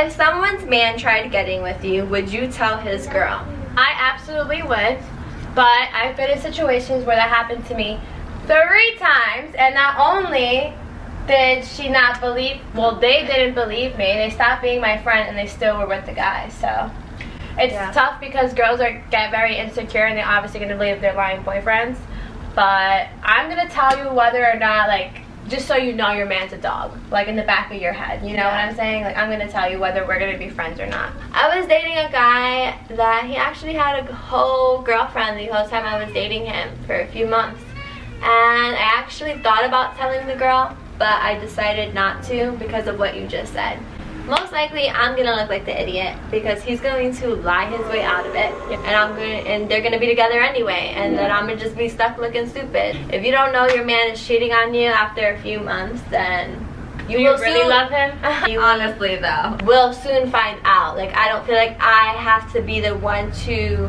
If someone's man tried getting with you, would you tell his girl? I absolutely would, but I've been in situations where that happened to me 3 times, and not only did she not believe, well, they didn't believe me, they stopped being my friend and they still were with the guy. So it's tough because girls get very insecure and they're obviously going to believe their lying boyfriends. But I'm going to tell you whether or not, like, just so you know your man's a dog, like in the back of your head, you know what I'm saying? Like, I'm gonna tell you whether we're gonna be friends or not. I was dating a guy that he actually had a whole girlfriend the whole time I was dating him for a few months. And I actually thought about telling the girl, but I decided not to because of what you just said. Most likely I'm gonna look like the idiot because he's going to lie his way out of it, and they're gonna be together anyway, and then I'm gonna just be stuck looking stupid. If you don't know your man is cheating on you after a few months, then you will really love him. You honestly though will soon find out. Like, I don't feel like I have to be the one to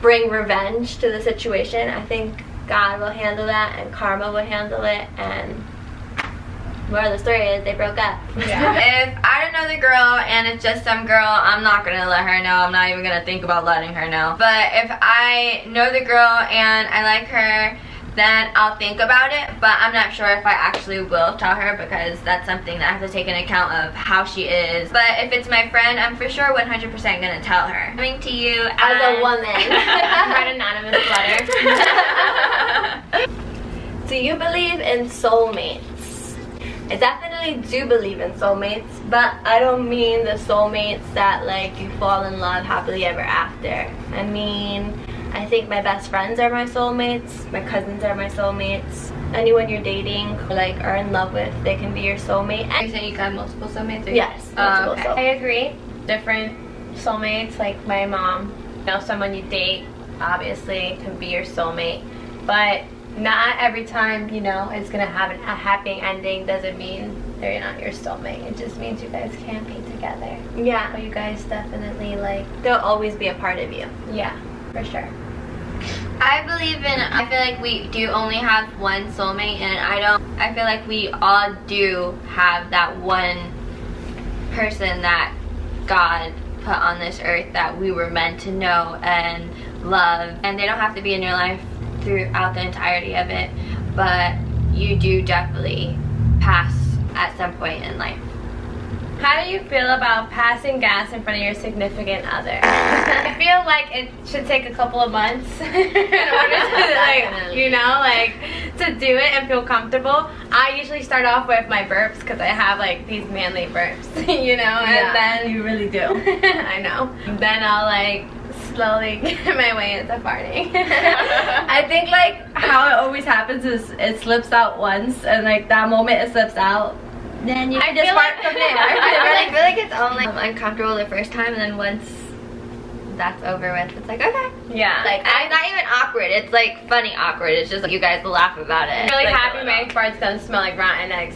bring revenge to the situation. I think God will handle that and karma will handle it, and moral of the story is they broke up. Yeah. If I don't know the girl and it's just some girl, I'm not gonna let her know. I'm not even gonna think about letting her know. But if I know the girl and I like her, then I'll think about it. But I'm not sure if I actually will tell her because that's something that I have to take into account of how she is. But if it's my friend, I'm for sure 100% gonna tell her. Coming to you as a woman. Write an anonymous letter. Do you believe in soulmates? I definitely do believe in soulmates, but I don't mean the soulmates that, like, you fall in love happily ever after. I mean, I think my best friends are my soulmates, my cousins are my soulmates. Anyone you're dating, like, are in love with, they can be your soulmate. You're saying you got multiple soulmates? Yes, multiple soulmates. I agree. Different soulmates, like my mom. You know, someone you date, obviously, can be your soulmate. But not every time, you know, it's gonna have a happy ending doesn't mean they're not your soulmate. It just means you guys can't be together. Yeah. But you guys definitely, like, they'll always be a part of you. Yeah, for sure. I feel like we do only have one soulmate, and I feel like we all do have that one person that God put on this earth that we were meant to know and love. And they don't have to be in your life throughout the entirety of it, but you do definitely pass at some point in life. How do you feel about passing gas in front of your significant other? I feel like it should take a couple of months in order to, like, you know, like, to do it and feel comfortable. I usually start off with my burps because I have, like, these manly burps, you know, and then you really do. I know. Then I'll, like, slowly get my way into farting. I think, like, how it always happens is it slips out once, and, like, that moment it slips out, then you can just fart from there. I feel like it's only uncomfortable the first time, and then once that's over with, it's like, okay. Yeah. Like, it's not even awkward. It's like funny awkward. It's just like you guys laugh about it. I'm really like, happy my farts don't smell like rotten eggs.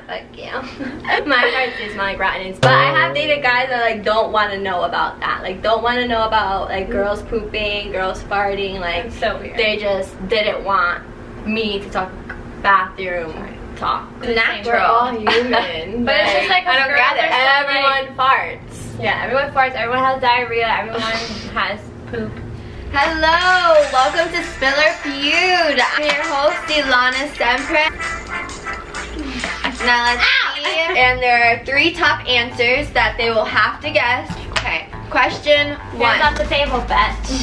Fuck you. My farts do smell like rotten eggs. But I have dated guys that, like, don't want to know about that. Like, don't want to know about, like, girls pooping, girls farting. Like, that's so weird. They just didn't want me to talk bathroom talk. Natural. We're all human. But it's just like, I don't get it. Everyone farts. Yeah, everyone farts, everyone has diarrhea, everyone has poop. Hello, welcome to Spiller Feud. I'm your host, Ilana Sempre. Now let's see. And there are 3 top answers that they will have to guess. Okay, question 1. Hands off the table, bitch.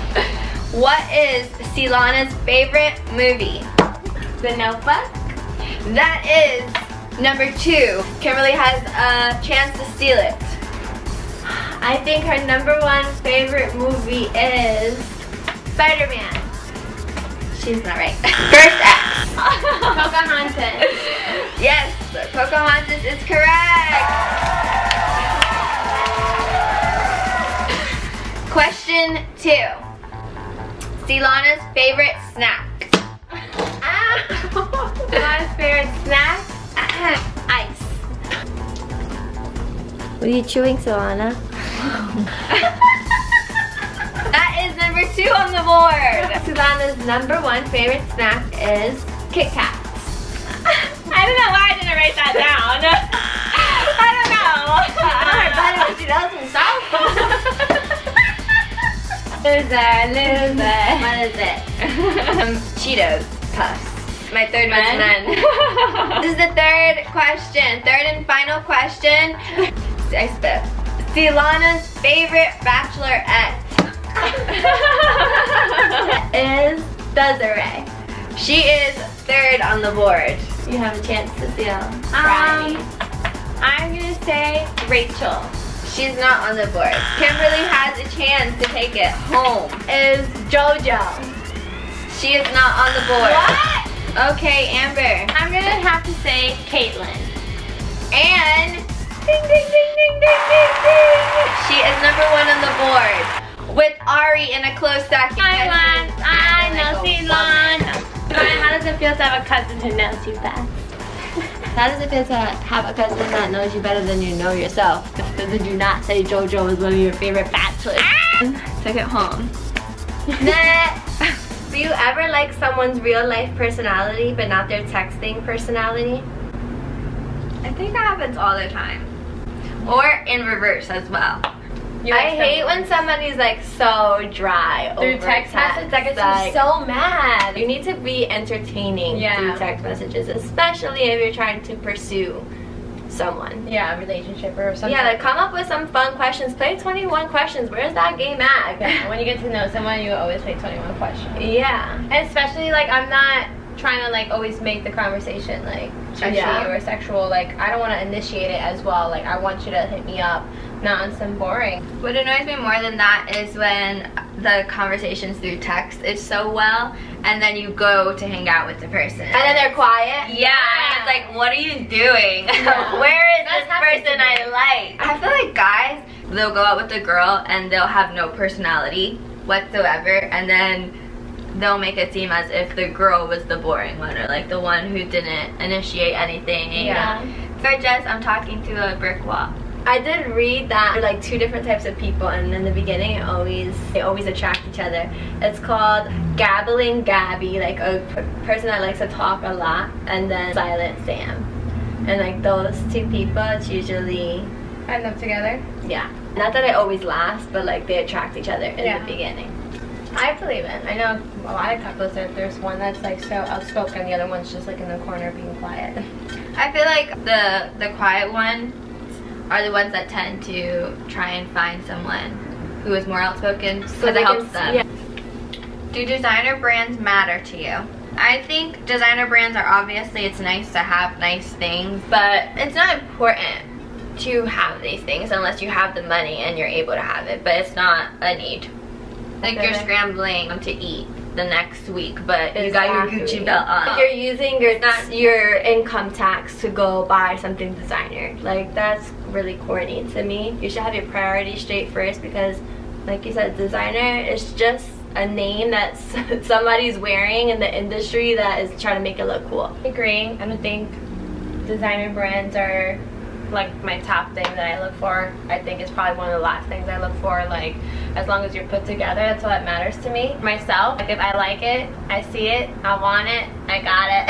What is Silana's favorite movie? The Notebook. That is number 2. Kimberly has a chance to steal it. I think her #1 favorite movie is Spider-Man. She's not right. First X. Pocahontas. Yes, Pocahontas is correct. Question 2. Celana's favorite snack. Celana's favorite snack? Ice. What are you chewing, Solana? That is number 2 on the board. Solana's #1 favorite snack is Kit Kats. I don't know why I didn't write that down. I don't know. Better than she knows himself. Loser. What is it? Cheetos Puffs. My third was none. This is the third question. Third and final question. I spit. Celana's favorite bachelorette is Desiree. She is 3rd on the board. You have a chance to steal. I'm gonna say Rachel. She's not on the board. Kimberly has a chance to take it home. Is JoJo. She is not on the board. What? Okay, Amber. I'm gonna have to say Caitlin. And ding, ding, ding, ding, ding, ding, ding. She is #1 on the board with Ari in a close second. I know Celana. How does it feel to have a cousin who knows you best? How does it feel to have a cousin that knows you better than you know yourself? Then do not say JoJo is one of your favorite bachelors. Took it home. Next. Do you ever like someone's real life personality but not their texting personality? I think that happens all the time. Or in reverse as well. I hate when somebody's like so dry through over text message. That gets me so mad. You need to be entertaining through text messages, especially if you're trying to pursue someone. Yeah, a relationship or something. Yeah, like come up with some fun questions. Play 21 questions. Where's that game at? Yeah, when you get to know someone, you always play 21 questions. Yeah. And especially like I'm not trying to like always make the conversation like touchy or sexual. Like I don't want to initiate it as well. Like I want you to hit me up, not on some boring. What annoys me more than that is when the conversations through text is so well and then you go to hang out with the person. And then they're quiet. Yeah, and it's like, what are you doing? Where is this person I like? I feel like guys, they'll go out with a girl and they'll have no personality whatsoever, and then they'll make it seem as if the girl was the boring one or like the one who didn't initiate anything. Yeah. For Jess, I'm talking to a brick wall. I did read that like 2 different types of people, and in the beginning they always attract each other. It's called gabbling Gabby, like a person that likes to talk a lot, and then silent Sam. And like those 2 people, it's usually end up together. Yeah. Not that it always lasts, but like they attract each other in the beginning. I believe it. I know a lot of couples that there's one that's like so outspoken, the other one's just like in the corner being quiet. I feel like the quiet ones are the ones that tend to try and find someone who is more outspoken because it helps them. Yeah. Do designer brands matter to you? I think designer brands are obviously, it's nice to have nice things, but it's not important to have these things unless you have the money and you're able to have it, but it's not a need. Like you're scrambling to eat the next week, but you got your Gucci belt on. Like you're using your income tax to go buy something designer. Like that's really corny to me. You should have your priorities straight first, because like you said, designer is just a name that somebody's wearing in the industry that is trying to make it look cool. I agree. I don't think designer brands are like my top thing that I look for. I think it's probably one of the last things I look for. Like as long as you're put together, that's all that matters to me. Myself, like if I like it, I see it, I want it, I got it.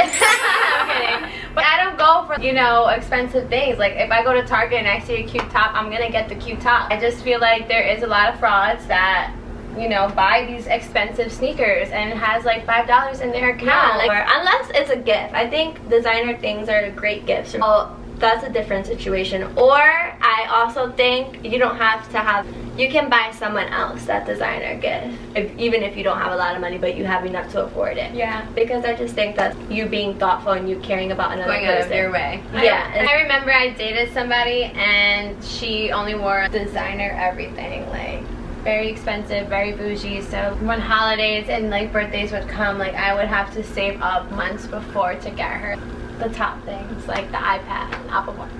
I'm kidding. But I don't go for, you know, expensive things. Like if I go to Target and I see a cute top, I'm gonna get the cute top. I just feel like there is a lot of frauds that, you know, buy these expensive sneakers and it has like $5 in their account. Yeah, like, unless it's a gift. I think designer things are great gifts. Well, that's a different situation. Or I also think you don't have to have, you can buy someone else that designer gift, even if you don't have a lot of money but you have enough to afford it. Yeah. Because I just think that you being thoughtful and you caring about another person. Going out of your way. Yeah. I remember I dated somebody and she only wore designer everything, like very expensive, very bougie. So when holidays and like birthdays would come, like I would have to save up months before to get her the top things, like the iPad, the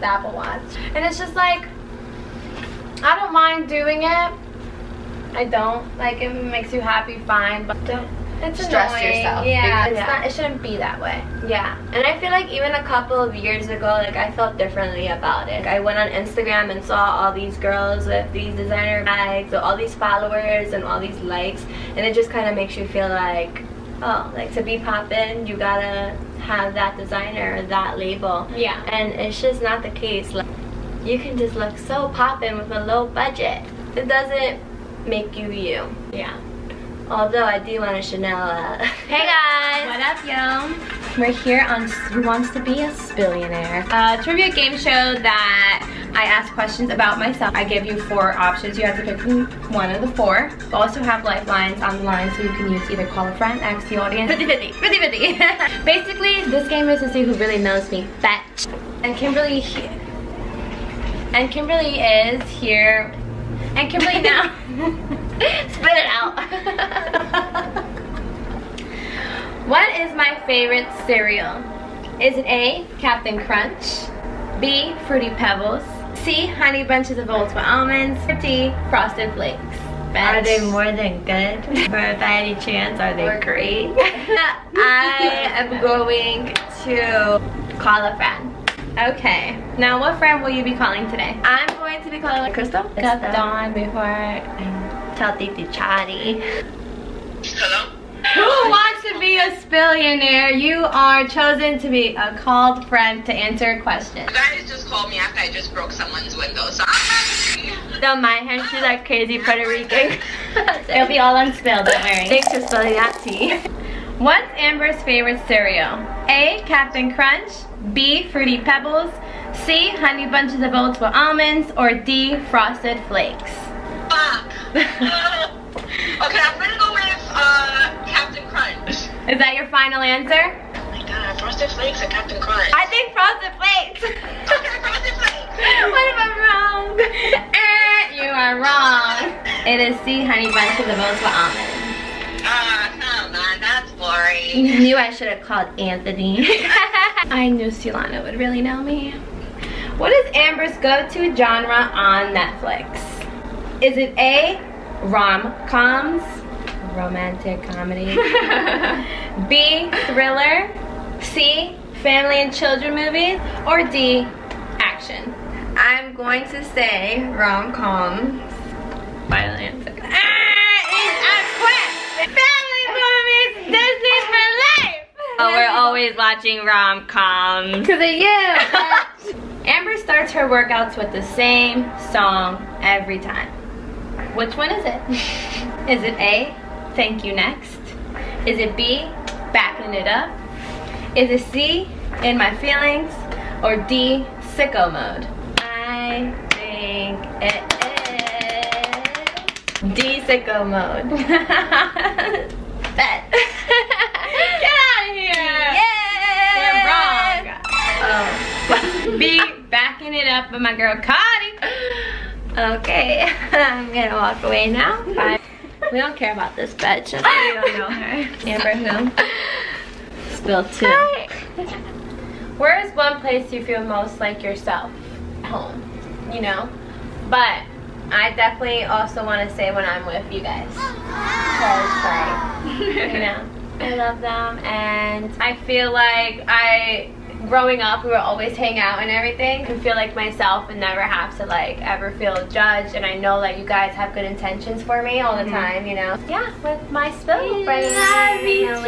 Apple Watch. And it's just like, I don't mind doing it. I don't. Like, if it makes you happy, fine, but don't. It's Stress annoying. yourself. Yeah, it's Yeah. not. It shouldn't be that way. Yeah, and I feel like even a couple of years ago, like I felt differently about it. I went on Instagram and saw all these girls with these designer bags, all these followers and all these likes, and it just kind of makes you feel like, oh, like to be poppin', you gotta have that designer or that label. Yeah. And it's just not the case. Like, you can just look so poppin' with a low budget. It doesn't make you you. Yeah. Although I do want a Chanel. Hey guys! What up, yo? We're here on Who Wants to Be a Billionaire, a trivia game show that I ask questions about myself. I give you 4 options. You have to pick from one of the 4. We also have lifelines on the line, so you can use either call a friend, ask the audience. 50-50. 50-50. Basically, this game is to see who really knows me. Fetch. And Kimberly is here. And Kimberly now. Spit it out. What is my favorite cereal? Is it A, Captain Crunch, B, Fruity Pebbles, C, Honey Bunches of Oats with Almonds, or D, Frosted Flakes? Are they more than good? Or by any chance, are they great? I am going to call a friend. Okay, now what friend will you be calling today? I'm going to be calling Crystal. Got Dawn before I tell Titi Chatty. Hello? Who wants to be a billionaire? You are chosen to be a called friend to answer a question. You guys just called me after I just broke someone's window, so I'm Don't mind her, she's like crazy Puerto Rican. It'll be all unspilled, don't worry. Thanks for spilling that tea. What's Amber's favorite cereal? A, Captain Crunch, B, Fruity Pebbles, C, Honey Bunches of Oats with Almonds, or D, Frosted Flakes? fuck. Okay, I'm gonna go with Captain Crunch. Is that your final answer? Oh my god, Frosted Flakes or Captain Crunch? I think Frosted Flakes. Okay, Frosted Flakes. What if I'm wrong? You are wrong. It is C, Honey Bunches of Oats with Almonds. Come on, that's boring. Knew I should have called Anthony. I knew Sulana would really know me. What is Amber's go-to genre on Netflix? Is it A, rom-coms, romantic comedy, B, thriller, C, family and children movies, or D, action? I'm going to say rom-com. Final answer. I quit! Family movies, Disney's for life! Oh, we're always watching rom-coms. Because of you! Amber starts her workouts with the same song every time. Which one is it? Is it A, Thank You Next? Is it B, Backing It Up? Is it C, In My Feelings? Or D, Sicko Mode? I think it is D, Sicko Mode. Bet. Get out of here! Yeah! We're wrong. Oh. B, Backing It Up with my girl Cardi. Okay, I'm gonna walk away now. Bye. We don't care about this bitch. We don't know her. Amber who? Spill 2. Hi. Where is one place you feel most like yourself? Home, you know? But I definitely also want to say when I'm with you guys. Because, like, you know, I love them. And I feel like growing up, we would always hang out and everything. I feel like myself and never have to, like, ever feel judged. And I know that you guys have good intentions for me all the time, you know? Yeah, with my spill friends. Love each other.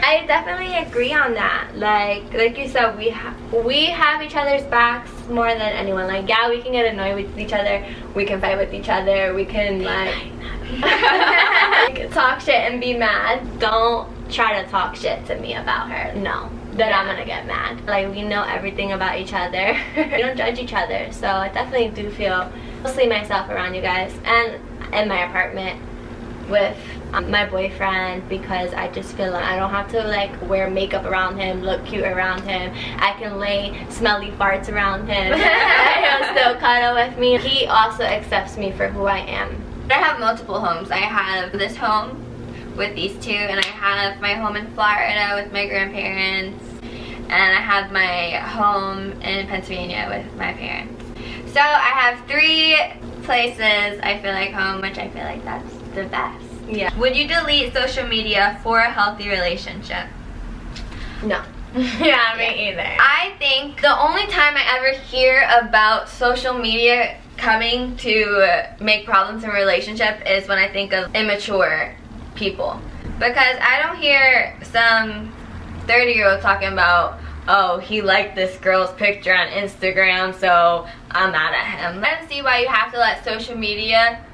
I definitely agree on that. Like you said, we have each other's backs more than anyone. Like, yeah, we can get annoyed with each other. We can fight with each other. We can like talk shit and be mad. Don't try to talk shit to me about her. No. then I'm gonna get mad. Like, we know everything about each other. We don't judge each other, so I definitely do feel mostly myself around you guys, and in my apartment with my boyfriend, because I just feel like I don't have to like wear makeup around him, look cute around him. I can lay smelly farts around him and he'll still cuddle with me. He also accepts me for who I am. I have multiple homes. I have this home with these two, and I have my home in Florida with my grandparents, and I have my home in Pennsylvania with my parents. So I have 3 places I feel like home, which I feel like that's the best. Yeah. Would you delete social media for a healthy relationship? No. Yeah, me either. I think the only time I ever hear about social media coming to make problems in a relationship is when I think of immature people. Because I don't hear some 30-year-old talking about, oh, he liked this girl's picture on Instagram, so I'm mad at him. I don't see why you have to let social media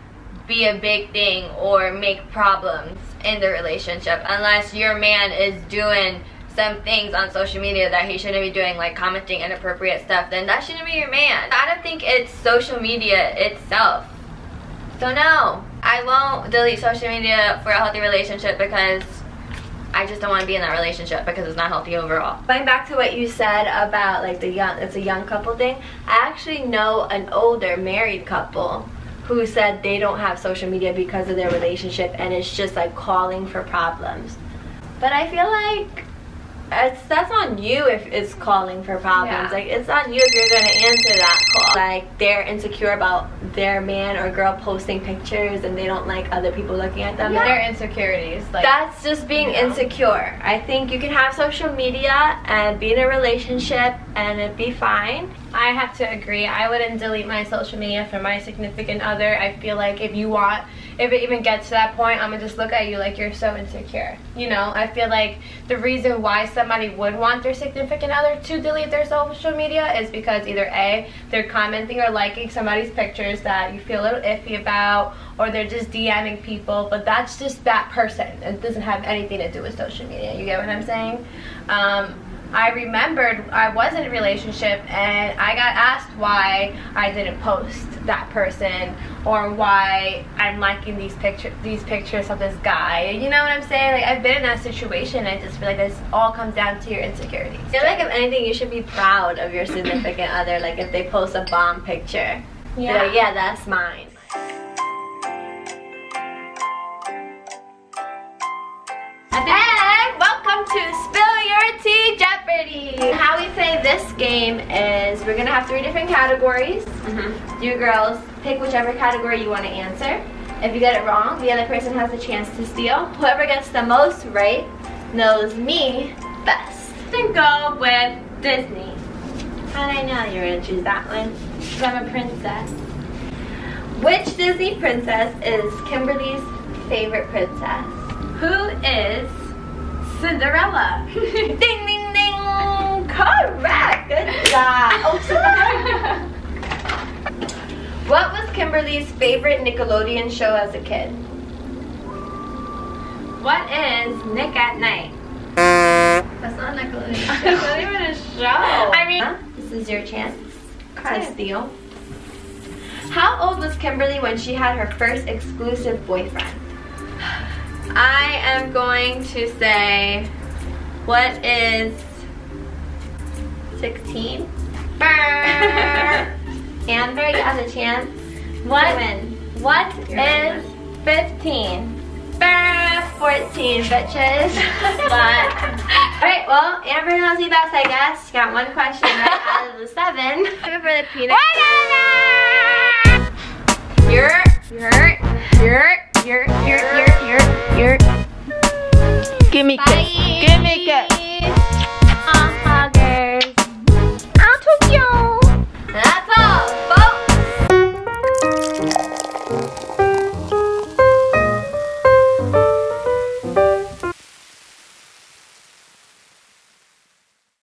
be a big thing or make problems in the relationship, unless your man is doing some things on social media that he shouldn't be doing, like commenting inappropriate stuff. Then that shouldn't be your man. I don't think it's social media itself. So no, I won't delete social media for a healthy relationship, because I just don't want to be in that relationship because it's not healthy overall. Going back to what you said about like it's a young couple thing, I actually know an older married couple who said they don't have social media because of their relationship, and it's just like calling for problems. But I feel like that's on you if it's calling for problems. Yeah. Like, it's on you if you're gonna answer that call. Like, they're insecure about their man or girl posting pictures and they don't like other people looking at them. Yeah. Their insecurities. Like, that's just being insecure. I think you can have social media and be in a relationship and it'd be fine. I have to agree. I wouldn't delete my social media for my significant other. I feel like if it even gets to that point, I'm gonna just look at you like you're so insecure. You know, I feel like the reason why somebody would want their significant other to delete their social media is because either A, they're commenting or liking somebody's pictures that you feel a little iffy about, or they're just DMing people, but that's just that person. It doesn't have anything to do with social media. You get what I'm saying? I remembered I was in a relationship and I got asked why I didn't post that person or why I'm liking these pictures of this guy. You know what I'm saying? Like, I've been in that situation. I just feel like this all comes down to your insecurities. I feel like if anything, you should be proud of your significant other. Like, if they post a bomb picture, yeah, like, yeah, that's mine. And welcome to Spill Your Tea Jeopardy! How we play this game is we're gonna have 3 different categories. You girls pick whichever category you want to answer. If you get it wrong, the other person has a chance to steal. Whoever gets the most right knows me best. Then go with Disney. How'd I know you were gonna choose that one? Because I'm a princess. Which Disney princess is Kimberly's favorite princess? Who is Cinderella? Ding, ding, ding! Correct! Good job! Oh, sorry. What was Kimberly's favorite Nickelodeon show as a kid? What is Nick at Night? That's not Nickelodeon. It's not even a show. I mean, this is your chance to steal. How old was Kimberly when she had her first exclusive boyfriend? I am going to say, what is 16? Amber, you have a chance. What is 15? 14, bitches. Alright, well, Amber knows you best, I guess. She got 1 question right out of the 7. Looking for the peanut. You're. Gimme kiss. Gimme kiss.